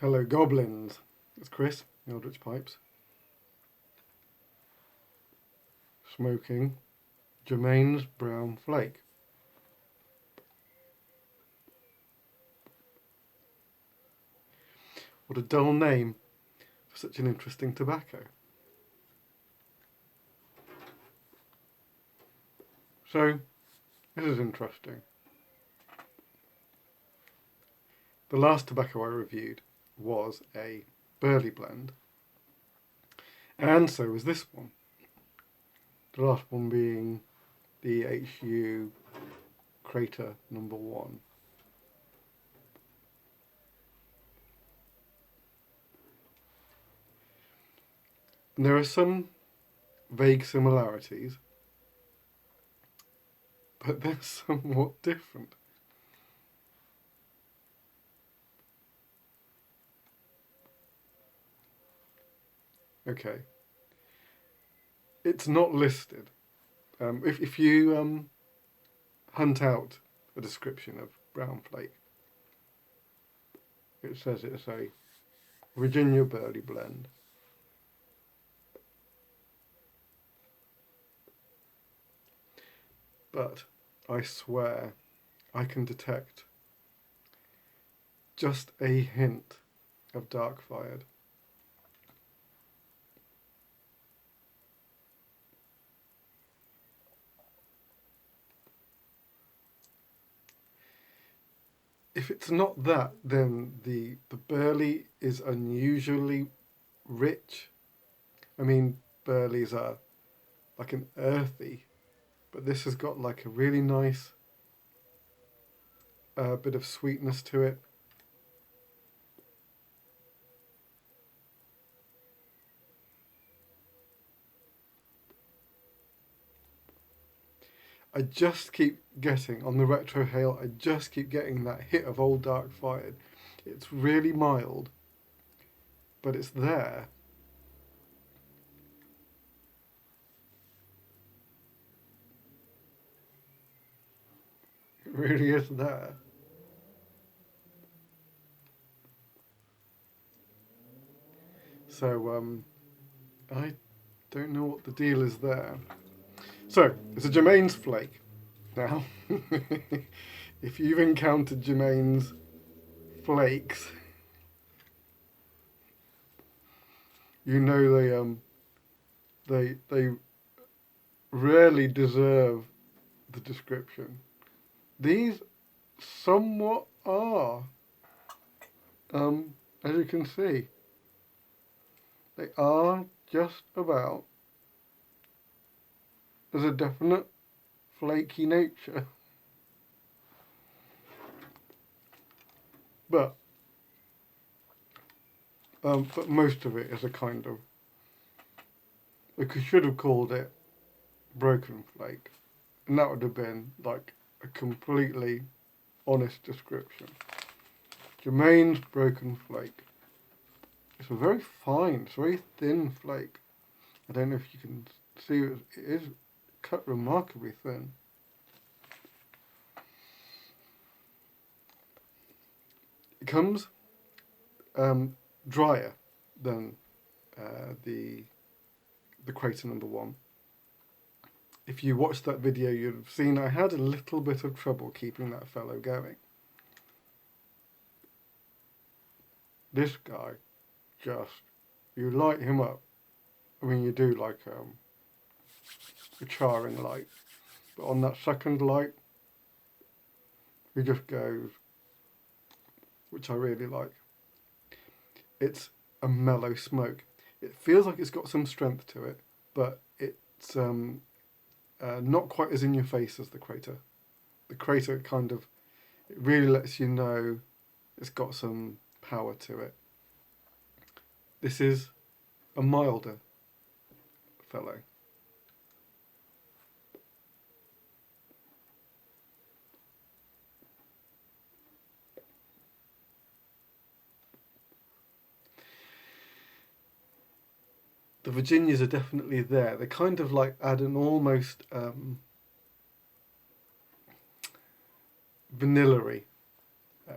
Hello, goblins. It's Chris, Eldritch Pipes. Smoking Germain's brown flake. What a dull name for such an interesting tobacco. So, this is interesting. The last tobacco I reviewed was a burley blend, and so was this one. The last one being the HU Crater number 1. And there are some vague similarities, but they're somewhat different. Okay. It's not listed. If you hunt out a description of brown flake, it says it's a Virginia burley blend. But I swear I can detect just a hint of dark fired. If it's not that, then the burley is unusually rich. I mean, burleys are like an earthy, but this has got like a really nice bit of sweetness to it. I just keep getting, on the retrohale, I just keep getting that hit of Old Dark Fired. It's really mild, but it's there. It really is there. So, I don't know what the deal is there. So, it's a Germain's flake. Now, if you've encountered Germain's flakes, you know they rarely deserve the description. These somewhat are, as you can see, they are just about. There's a definite flaky nature, but most of it is a kind of, we should have called it broken flake, and that would have been like a completely honest description. Germain's broken flake. It's a very fine, it's a very thin flake. I don't know if you can see it is cut remarkably thin. It comes drier than the Crater number 1. If you watched that video, you'd have seen I had a little bit of trouble keeping that fellow going. This guy, just, you light him up. I mean, you do like a charring light, but on that second light, he just goes, which I really like. It's a mellow smoke. It feels like it's got some strength to it, but it's not quite as in your face as the Crater. The Crater kind of, it really lets you know it's got some power to it. This is a milder fellow. The Virginias are definitely there. They kind of like add an almost vanilla-y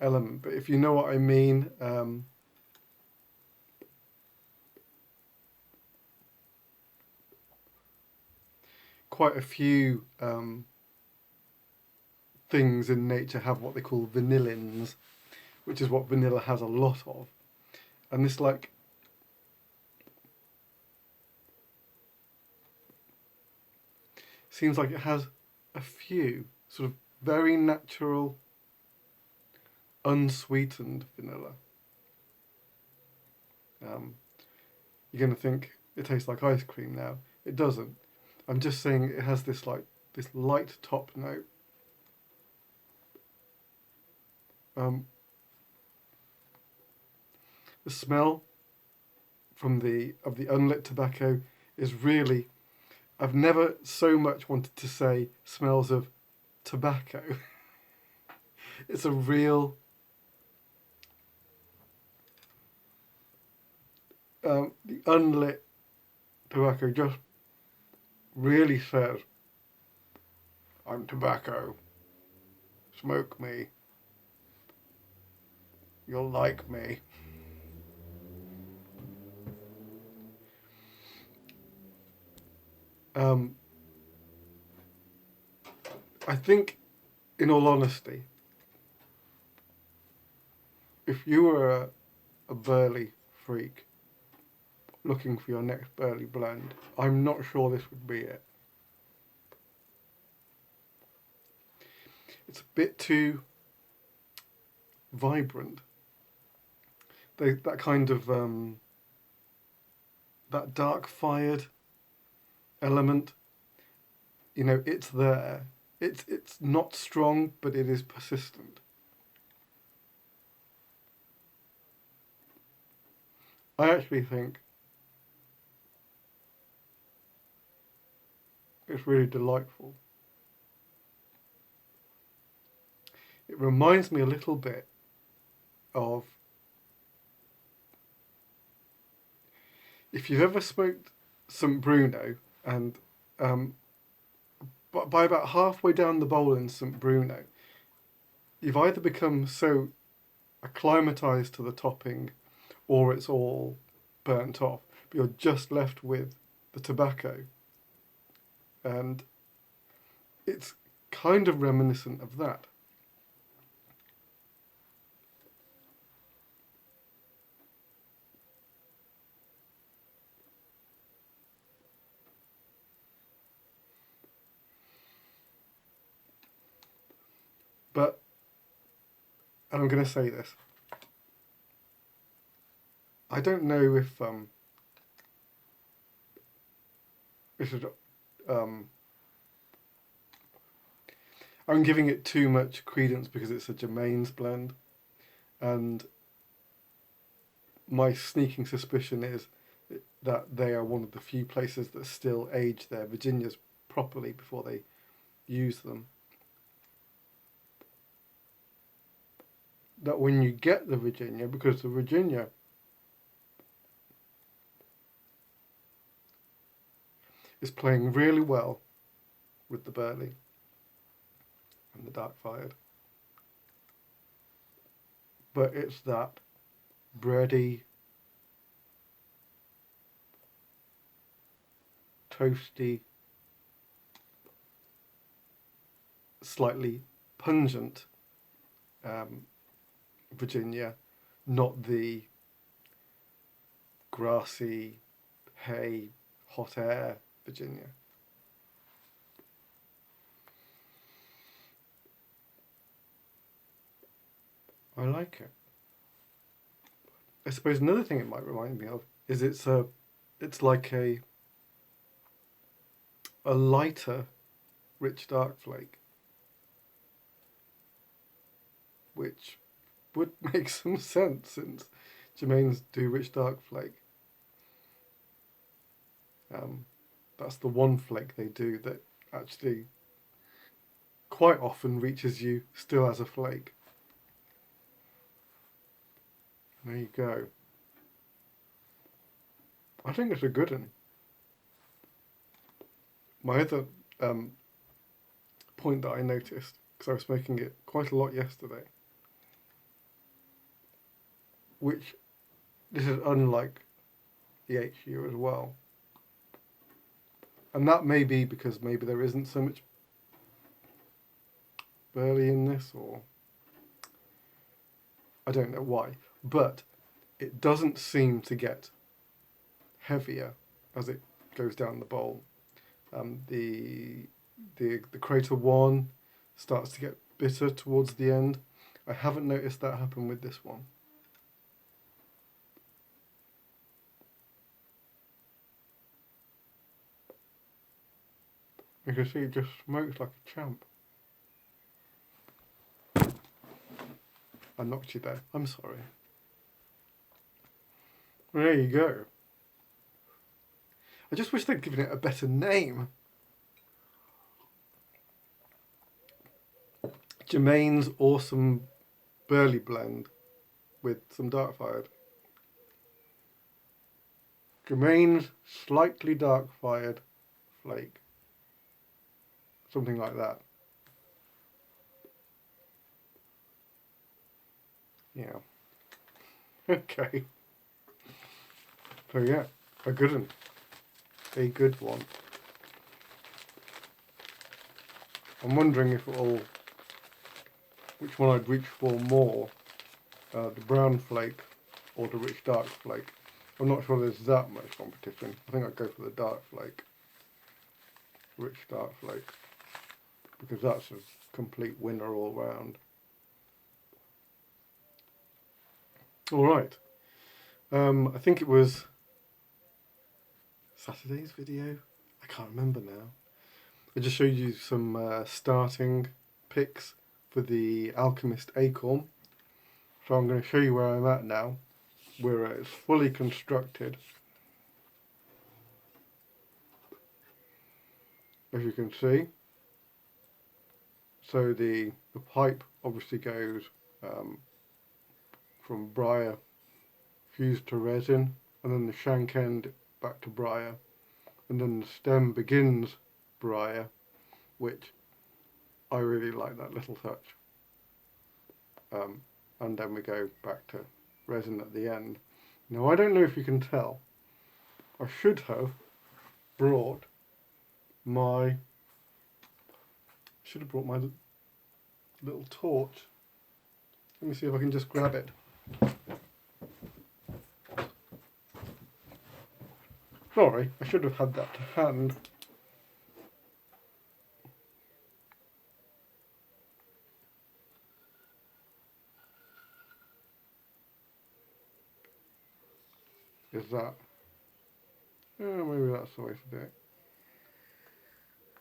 element, but if you know what I mean, quite a few things in nature have what they call vanillins, which is what vanilla has a lot of. And this like seems like it has a few sort of very natural, unsweetened vanilla. You're going to think it tastes like ice cream now. It doesn't. I'm just saying it has this like this light top note. The smell from the unlit tobacco is really, I've never so much wanted to say smells of tobacco. It's a real the unlit tobacco just really says, I'm tobacco, smoke me, you'll like me. I think, in all honesty, if you were a burley freak looking for your next burley blend, I'm not sure this would be it. It's a bit too vibrant. That kind of that dark fired element, you know, it's there. It's not strong, but it is persistent. I actually think it's really delightful. It reminds me a little bit of, if you've ever smoked some Bruno, and but by about halfway down the bowl in St. Bruno, you've either become so acclimatized to the topping or it's all burnt off, but you're just left with the tobacco. And it's kind of reminiscent of that. But, and I'm going to say this, I don't know if this is I'm giving it too much credence because it's a Germain's blend, and my sneaking suspicion is that they are one of the few places that still age their Virginias properly before they use them. That when you get the Virginia, because the Virginia is playing really well with the burley and the dark fired, but it's that bready, toasty, slightly pungent Virginia, not the grassy, hay, hot air Virginia. I like it. I suppose another thing it might remind me of is it's like a lighter, rich dark flake, which would make some sense since Germain's do rich dark flake. That's the one flake they do that actually quite often reaches you still as a flake. There you go. I think it's a good one. My other point that I noticed, because I was smoking it quite a lot yesterday, which this is unlike the HU as well, And that may be because maybe there isn't so much burley in this, or I don't know why. But it doesn't seem to get heavier as it goes down the bowl. The Crater 1 starts to get bitter towards the end. I haven't noticed that happen with this one. You can see it just smokes like a champ. I knocked you there. I'm sorry. There you go. I just wish they'd given it a better name. Germain's awesome burley blend with some dark fired. Germain's slightly dark fired flake. Something like that. Yeah. Okay. So yeah, a good one. A good one. I'm wondering if which one I'd reach for more, the brown flake or the rich dark flake. I'm not sure there's that much competition. I think I'd go for the dark flake. Rich dark flake. Because that's a complete winner all round. Alright. I think it was Saturday's video? I can't remember now. I just showed you some starting picks for the Alchemist Acorn. So I'm going to show you where I'm at now, where it's fully constructed. As you can see. So the pipe obviously goes from briar fused to resin, and then the shank end back to briar, and then the stem begins briar, which I really like that little touch. And then we go back to resin at the end. Now I don't know if you can tell, I should have brought my little torch. Let me see if I can just grab it. Sorry, I should have had that to hand. Is that? Maybe that's the way to do it.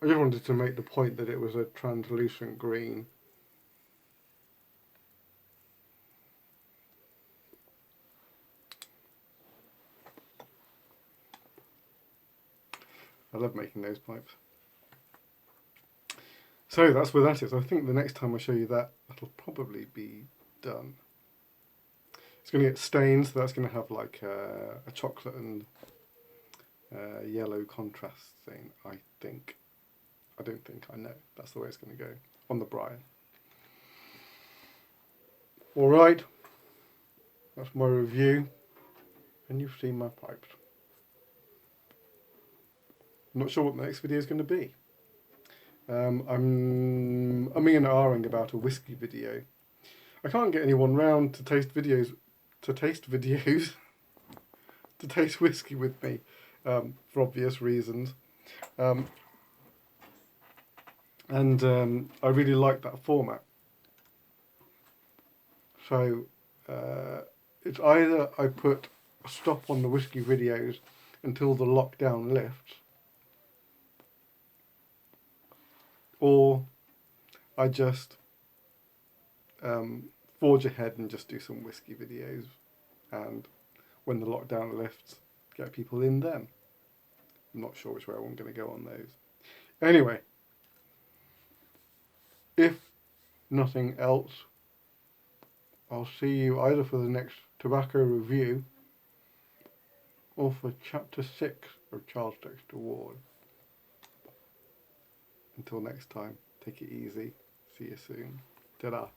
I just wanted to make the point that it was a translucent green. I love making those pipes. So that's where that is. I think the next time I show you that, that'll probably be done. It's going to get stained, so that's going to have like a chocolate and yellow contrast thing, I think. I don't think, I know. That's the way it's going to go on the briar. Alright, that's my review, and you've seen my pipes. I'm not sure what the next video is going to be. I'm umming and ahhing about a whiskey video. I can't get anyone round to taste whiskey with me, for obvious reasons. And I really like that format. So it's either I put a stop on the whiskey videos until the lockdown lifts, or I just forge ahead and just do some whiskey videos, and when the lockdown lifts, get people in then. I'm not sure which way I'm going to go on those. Anyway, if nothing else, I'll see you either for the next tobacco review or for chapter 6 of Charles Dexter Ward. Until next time, take it easy. See you soon. Ta-da.